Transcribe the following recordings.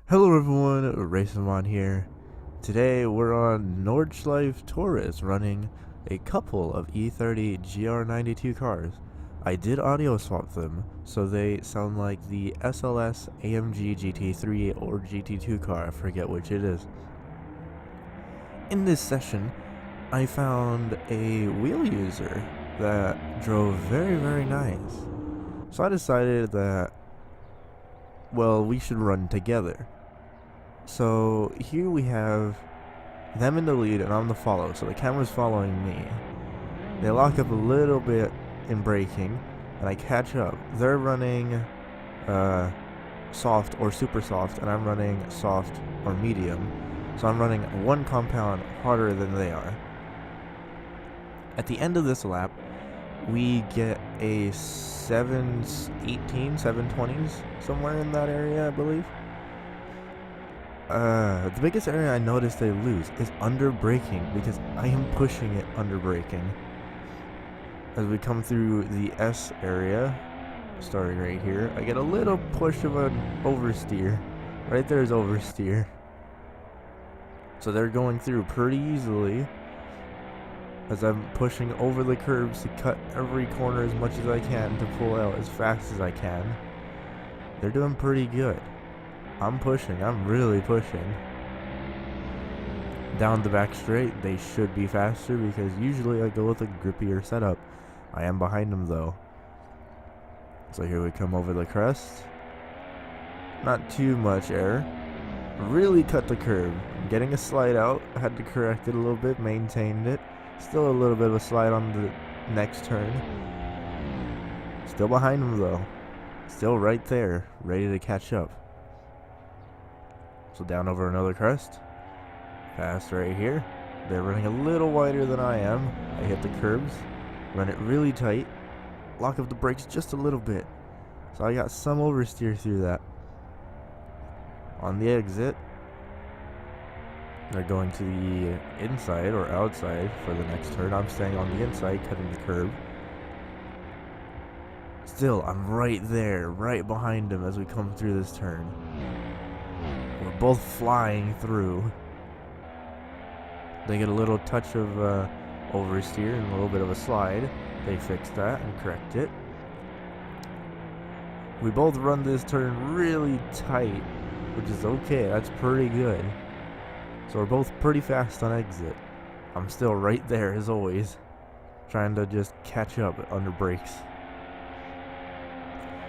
Hello everyone, Racemon here. Today we're on Nordschleife Taurus running a couple of E30 GR92 cars. I did audio swap them, so they sound like the SLS AMG GT3 or GT2 car, I forget which it is. In this session, I found a wheel user that drove very nice. So I decided that, well, we should run together. So here we have them in the lead and I'm the follow, so the camera's following me. They lock up a little bit in braking and I catch up. They're running soft or super soft and I'm running soft or medium. So I'm running one compound harder than they are. At the end of this lap, we get a 718, 720s, somewhere in that area, I believe. The biggest area I noticed they lose is under braking because I am pushing it under braking. As we come through the S area, starting right here, I get a little push of an oversteer. Right there is oversteer. So they're going through pretty easily as I'm pushing over the curbs to cut every corner as much as I can to pull out as fast as I can. They're doing pretty good. I'm pushing, I'm really pushing. Down the back straight, they should be faster because usually I go with a grippier setup. I am behind them though. So here we come over the crest. Not too much air. Really cut the curb. I'm getting a slide out. I had to correct it a little bit, maintained it. Still a little bit of a slide on the next turn. Still behind them though. Still right there, ready to catch up. So down over another crest. Fast right here. They're running a little wider than I am. I hit the curbs. Run it really tight. Lock up the brakes just a little bit. So I got some oversteer through that. On the exit, they're going to the inside or outside for the next turn. I'm staying on the inside, cutting the curb. Still, I'm right there, right behind them as we come through this turn. We're both flying through. They get a little touch of oversteer and a little bit of a slide. They fix that and correct it. We both run this turn really tight, which is okay. That's pretty good. So we're both pretty fast on exit. I'm still right there as always, trying to just catch up under brakes.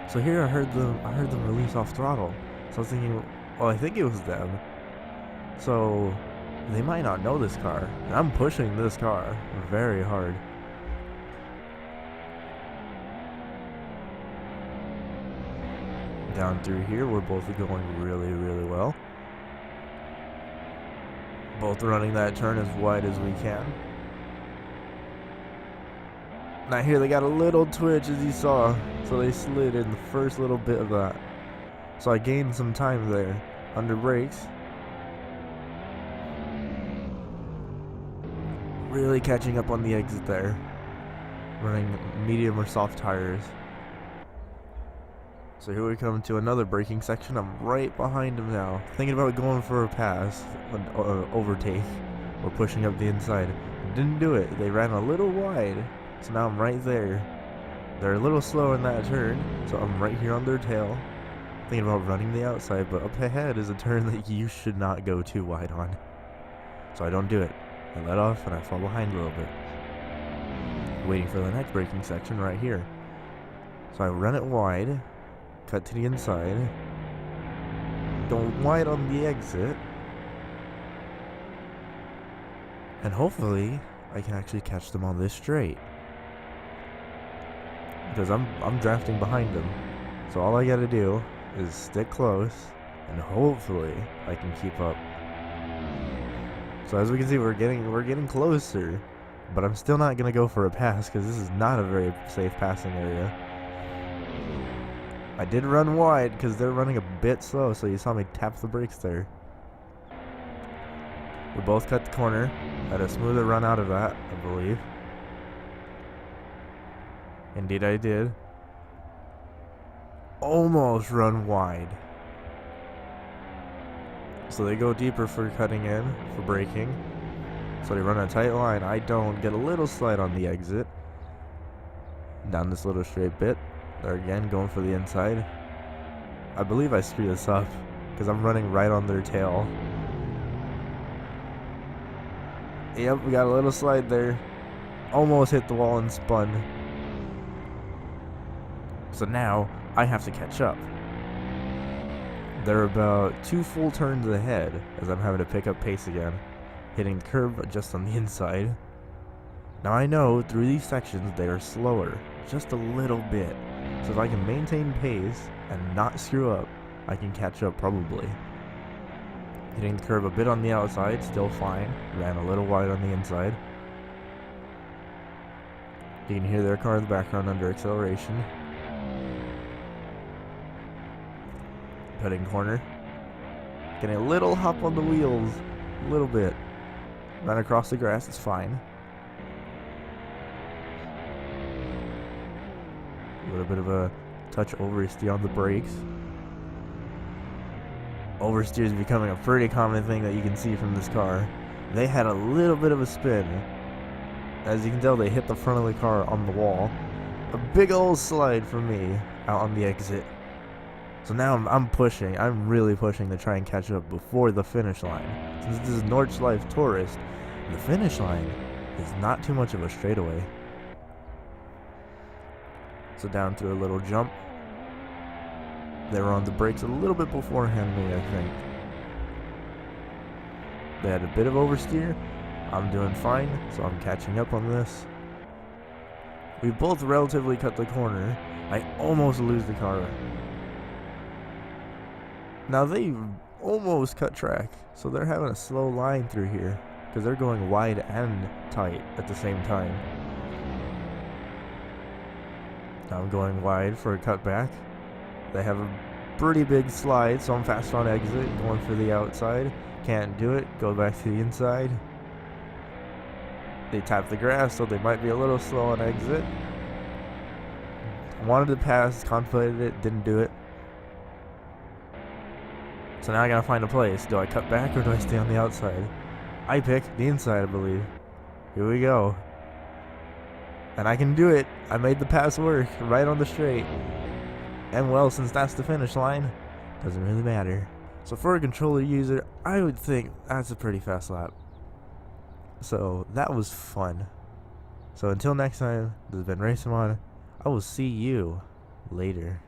So here I heard them release off throttle. So I was thinking, well, I think it was them. So they might not know this car. And I'm pushing this car very hard. Down through here, we're both going really well. Both running that turn as wide as we can. Now here they got a little twitch as you saw. So they slid in the first little bit of that. So I gained some time there under brakes. Really catching up on the exit there. Running medium or soft tires. So here we come to another braking section. I'm right behind him now. Thinking about going for a pass, an overtake, or pushing up the inside. Didn't do it. They ran a little wide. So now I'm right there. They're a little slow in that turn. So I'm right here on their tail. Thinking about running the outside, but up ahead is a turn that you should not go too wide on. So I don't do it. I let off and I fall behind a little bit. Waiting for the next braking section right here. So I run it wide, cut to the inside, go wide on the exit, and hopefully I can actually catch them on this straight. Because I'm drafting behind them. So all I gotta do is stick close, and hopefully I can keep up. So as we can see, we're getting closer, but I'm still not gonna go for a pass because this is not a very safe passing area. I did run wide because they're running a bit slow, so you saw me tap the brakes there. We both cut the corner, had a smoother run out of that, I believe. Indeed I did. Almost run wide. So they go deeper for cutting in, for braking. So they run a tight line. I don't. Get a little slide on the exit. Down this little straight bit. They're again going for the inside. I believe I screwed this up because I'm running right on their tail. Yep, we got a little slide there. Almost hit the wall and spun. So now I have to catch up. They're about 2 full turns ahead as I'm having to pick up pace again, hitting the curb just on the inside. Now I know through these sections they are slower, just a little bit. So if I can maintain pace and not screw up, I can catch up probably. Hitting the curb a bit on the outside, still fine. Ran a little wide on the inside. You can hear their car in the background under acceleration. Cutting corner. Getting a little hop on the wheels. A little bit. Ran across the grass, it's fine. A little bit of a touch oversteer on the brakes. Oversteer is becoming a pretty common thing that you can see from this car. They had a little bit of a spin. As you can tell, they hit the front of the car on the wall. A big old slide for me out on the exit. So now I'm pushing. I'm really pushing to try and catch up before the finish line. Since this is Nordschleife Tourist, the finish line is not too much of a straightaway. So down through a little jump. They were on the brakes a little bit beforehand me, I think. They had a bit of oversteer. I'm doing fine, so I'm catching up on this. We both relatively cut the corner. I almost lose the car. Now they almost cut track, so they're having a slow line through here because they're going wide and tight at the same time. Now I'm going wide for a cutback. They have a pretty big slide, so I'm fast on exit, going for the outside. Can't do it, go back to the inside. They tap the grass, so they might be a little slow on exit. Wanted to pass, contemplated it, didn't do it. So now I gotta find a place. Do I cut back or do I stay on the outside? I pick the inside, I believe. Here we go. And I can do it. I made the pass work right on the straight. And well, since that's the finish line, doesn't really matter. So for a controller user, I would think that's a pretty fast lap. So that was fun. So until next time, this has been Racemon. I will see you later.